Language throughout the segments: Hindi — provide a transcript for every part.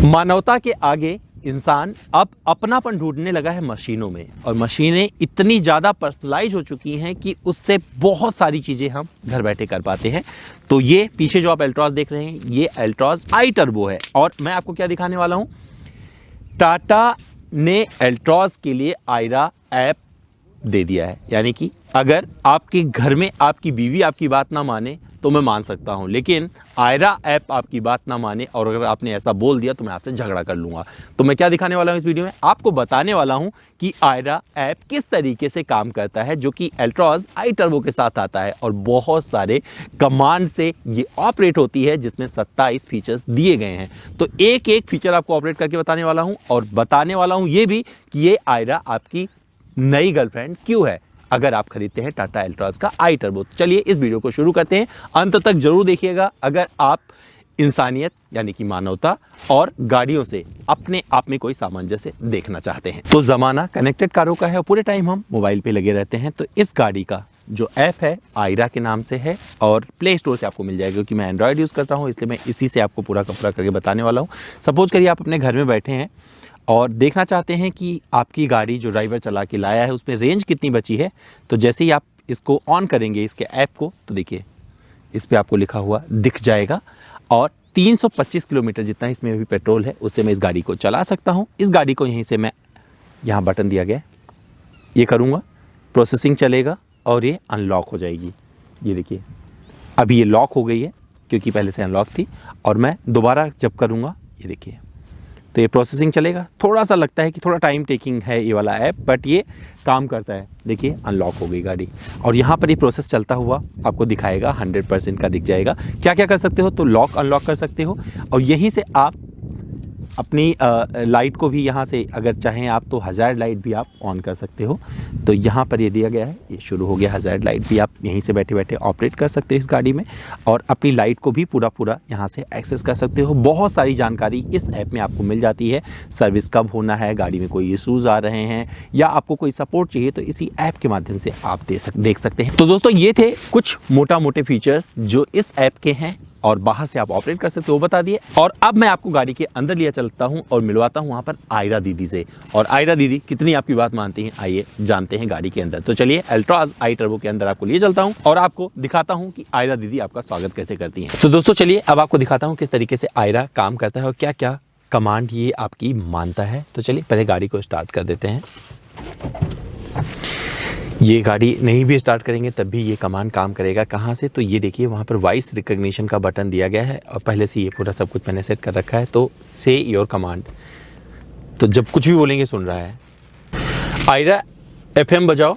मानवता के आगे इंसान अब अपनापन ढूंढने लगा है मशीनों में, और मशीनें इतनी ज़्यादा पर्सनलाइज हो चुकी हैं कि उससे बहुत सारी चीज़ें हम घर बैठे कर पाते हैं। तो ये पीछे जो आप एल्ट्रॉज देख रहे हैं, ये एल्ट्रॉज आई टर्बो है। और मैं आपको क्या दिखाने वाला हूँ, टाटा ने एल्ट्रॉज के लिए आयरा ऐप दे दिया है। यानी कि अगर आपके घर में आपकी बीवी आपकी बात ना माने तो मैं मान सकता हूं, लेकिन आयरा ऐप आपकी बात ना माने और अगर आपने ऐसा बोल दिया तो मैं आपसे झगड़ा कर लूंगा। तो मैं क्या दिखाने वाला हूं इस वीडियो में, आपको बताने वाला हूं कि आयरा ऐप किस तरीके से काम करता है, जो कि एल्ट्रॉज आई टर्बो के साथ आता है और बहुत सारे कमांड से ये ऑपरेट होती है, जिसमें 27 फीचर्स दिए गए हैं। तो एक एक फीचर आपको ऑपरेट करके बताने वाला हूं, और बताने वाला हूं ये भी कि ये आयरा आपकी नई गर्लफ्रेंड क्यों है अगर आप खरीदते हैं टाटा एल्ट्रॉज का आई टर्बो। चलिए इस वीडियो को शुरू करते हैं, अंत तक जरूर देखिएगा अगर आप इंसानियत यानी कि मानवता और गाड़ियों से अपने आप में कोई सामंजस्य देखना चाहते हैं। तो जमाना कनेक्टेड कारों का है और पूरे टाइम हम मोबाइल पे लगे रहते हैं। तो इस गाड़ी का जो ऐप है आयरा के नाम से है और प्ले स्टोर से आपको मिल जाएगा, क्योंकि मैं एंड्रॉयड यूज़ करता हूँ इसलिए मैं इसी से आपको पूरा का पूरा करके बताने वाला हूँ। सपोज करिए आप अपने घर में बैठे हैं और देखना चाहते हैं कि आपकी गाड़ी जो ड्राइवर चला के लाया है उसमें रेंज कितनी बची है। तो जैसे ही आप इसको ऑन करेंगे इसके ऐप को, तो देखिए इस पर आपको लिखा हुआ दिख जाएगा और 325 किलोमीटर जितना इसमें अभी पेट्रोल है उससे मैं इस गाड़ी को चला सकता हूँ। इस गाड़ी को यहीं से मैं, यहाँ बटन दिया गया है, ये करूँगा, प्रोसेसिंग चलेगा और ये अनलॉक हो जाएगी। ये देखिए अभी ये लॉक हो गई है क्योंकि पहले से अनलॉक थी, और मैं दोबारा जब करूँगा ये देखिए तो ये प्रोसेसिंग चलेगा। थोड़ा सा लगता है कि थोड़ा टाइम टेकिंग है ये वाला ऐप, बट ये काम करता है। देखिए अनलॉक हो गई गाड़ी और यहाँ पर ये प्रोसेस चलता हुआ आपको दिखाएगा, 100% का दिख जाएगा। क्या क्या कर सकते हो, तो लॉक अनलॉक कर सकते हो और यहीं से आप अपनी लाइट को भी यहाँ से अगर चाहें आप तो हज़ार्ड लाइट भी आप ऑन कर सकते हो। तो यहाँ पर ये दिया गया है, ये शुरू हो गया हज़ार्ड लाइट भी, आप यहीं से बैठे बैठे ऑपरेट कर सकते हो इस गाड़ी में और अपनी लाइट को भी पूरा यहाँ से एक्सेस कर सकते हो। बहुत सारी जानकारी इस ऐप में आपको मिल जाती है। सर्विस कब होना है, गाड़ी में कोई इशूज़ आ रहे हैं या आपको कोई सपोर्ट चाहिए तो इसी ऐप के माध्यम से आप देख सकते हैं। तो दोस्तों ये थे कुछ मोटा मोटे फीचर्स जो इस ऐप के हैं और बाहर से आप ऑपरेट कर सकते हो, वो बता दिए। और अब मैं आपको गाड़ी के अंदर लिया चलता हूं और मिलवाता हूं वहां पर आयरा दीदी से, और आयरा दीदी कितनी आपकी बात मानती हैं, आइए जानते हैं गाड़ी के अंदर। तो चलिए एल्ट्रॉज आई टर्बो के अंदर आपको लिए चलता हूं और आपको दिखाता हूं कि आयरा दीदी आपका स्वागत कैसे करती हैं। तो दोस्तों चलिए अब आपको दिखाता हूं किस तरीके से आयरा काम करता है और क्या क्या कमांड ये आपकी मानता है। तो चलिए पहले गाड़ी को स्टार्ट कर देते हैं। ये गाड़ी नहीं भी स्टार्ट करेंगे तब भी ये कमांड काम करेगा। कहाँ से, तो ये देखिए वहाँ पर वॉइस रिकग्निशन का बटन दिया गया है और पहले से ये पूरा सब कुछ मैंने सेट कर रखा है। तो से योर कमांड, तो जब कुछ भी बोलेंगे सुन रहा है। आयरा FM बजाओ।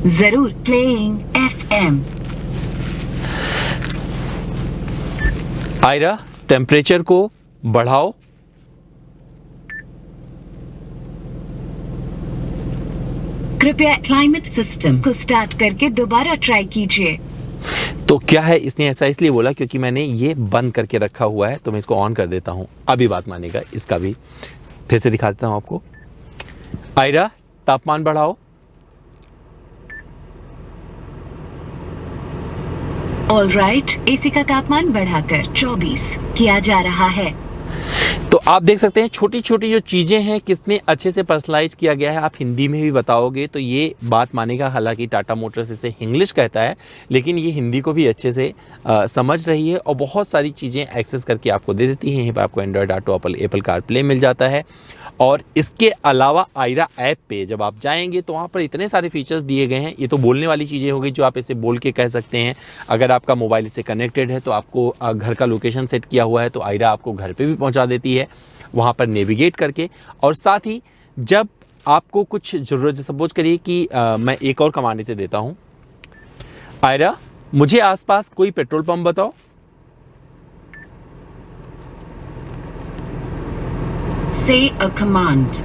जरूर, प्लेइंग FM। आयरा टेम्परेचर को बढ़ाओ। कृपया क्लाइमेट सिस्टम को स्टार्ट करके दोबारा ट्राई कीजिए। तो क्या है, इसने ऐसा इसलिए बोला क्योंकि मैंने ये बंद करके रखा हुआ है, तो मैं इसको ऑन कर देता हूँ, अभी बात मानेगा। इसका भी फिर से दिखा देता हूँ आपको। आयरा तापमान बढ़ाओ। ऑल राइट, AC का तापमान बढ़ाकर 24 किया जा रहा है। तो आप देख सकते हैं छोटी छोटी जो चीज़ें हैं कितने अच्छे से पर्सनलाइज किया गया है। आप हिंदी में भी बताओगे तो ये बात मानेगा। हालांकि टाटा मोटर्स इसे इंग्लिश कहता है, लेकिन ये हिंदी को भी अच्छे से समझ रही है और बहुत सारी चीज़ें एक्सेस करके आपको दे देती हैं। यहीं पर आपको एंड्रॉयड ऑटो, एप्पल कारप्ले मिल जाता है। और इसके अलावा आयरा ऐप पे जब आप जाएंगे तो वहाँ पर इतने सारे फीचर्स दिए गए हैं। ये तो बोलने वाली चीज़ें हो गई जो आप इसे बोल के कह सकते हैं। अगर आपका मोबाइल इससे कनेक्टेड है तो आपको घर का लोकेशन सेट किया हुआ है तो आयरा आपको घर पे भी पहुँचा देती है वहाँ पर नेविगेट करके। और साथ ही जब आपको कुछ ज़रूरत, सपोज करिए कि मैं एक और कमांड इसे देता हूँ, आयरा मुझे आसपास कोई पेट्रोल पंप बताओ। Say a command.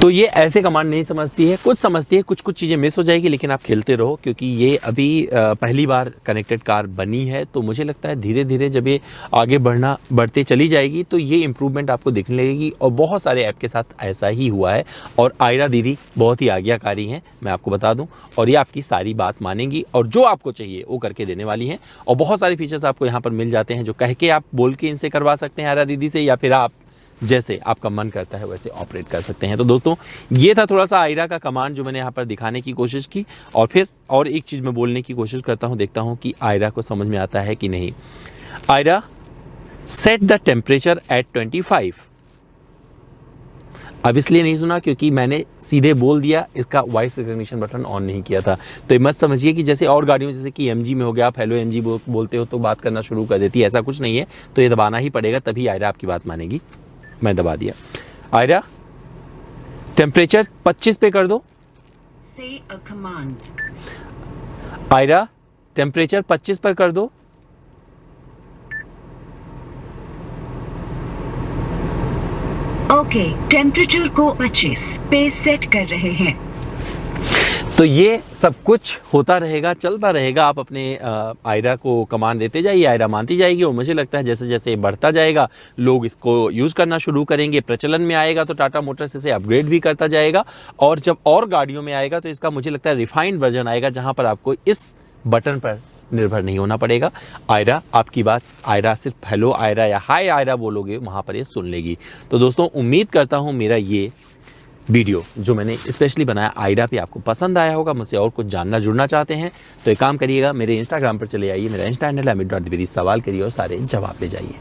तो ये ऐसे कमांड नहीं समझती है, कुछ समझती है, कुछ कुछ चीज़ें मिस हो जाएगी, लेकिन आप खेलते रहो क्योंकि ये अभी पहली बार कनेक्टेड कार बनी है। तो मुझे लगता है धीरे धीरे जब ये आगे बढ़ते चली जाएगी तो ये इम्प्रूवमेंट आपको दिखने लगेगी। और बहुत सारे ऐप के साथ ऐसा ही हुआ है और आयरा दीदी बहुत ही आज्ञाकारी हैं, मैं आपको बता दूं, और ये आपकी सारी बात मानेंगी और जो आपको चाहिए वो करके देने वाली हैं। और बहुत सारे फीचर्स आपको यहाँ पर मिल जाते हैं जो कह के आप बोल के इनसे करवा सकते हैं आयरा दीदी से, या फिर आप जैसे आपका मन करता है वैसे ऑपरेट कर सकते हैं। तो दोस्तों ये था थोड़ा सा आयरा का कमांड जो मैंने यहाँ पर दिखाने की कोशिश की। और फिर और एक चीज़ मैं बोलने की कोशिश करता हूँ, देखता हूँ कि आयरा को समझ में आता है कि नहीं। Aira set the temperature at 25। अब इसलिए नहीं सुना क्योंकि मैंने सीधे बोल दिया, इसका वॉइस रिकग्निशन बटन ऑन नहीं किया था। तो ये मत समझिए कि जैसे और गाड़ियों में जैसे कि MG में हो गया, आप हेलो MG बोलते हो तो बात करना शुरू कर देती है, ऐसा कुछ नहीं है। तो ये दबाना ही पड़ेगा तभी आयरा आपकी बात मानेगी। मैं दबा दिया। आयरा टेम्परेचर 25 पे कर दो। Say a command. Aira temperature 25 पर कर दो। ओके, टेम्परेचर को 25 पे सेट कर रहे हैं। तो ये सब कुछ होता रहेगा, चलता रहेगा। आप अपने आयरा को कमांड देते जाइए, आयरा मानती जाएगी। और मुझे लगता है जैसे जैसे बढ़ता जाएगा लोग इसको यूज़ करना शुरू करेंगे, प्रचलन में आएगा तो टाटा मोटर्स इसे अपग्रेड भी करता जाएगा। और जब और गाड़ियों में आएगा तो इसका मुझे लगता है रिफाइंड वर्जन आएगा जहाँ पर आपको इस बटन पर निर्भर नहीं होना पड़ेगा। आयरा आपकी बात, आयरा सिर्फ हेलो आयरा या हाय आयरा बोलोगे वहाँ पर ये सुन लेगी। तो दोस्तों उम्मीद करता हूँ मेरा ये वीडियो जो मैंने स्पेशली बनाया आयरा पे आपको पसंद आया होगा। मुझसे और कुछ जानना जुड़ना चाहते हैं तो एक काम करिएगा, मेरे इंस्टाग्राम पर चले आइए। मेरा इंस्टा हैंडल है अमित.द्विवेदी। सवाल करिए और सारे जवाब ले जाइए।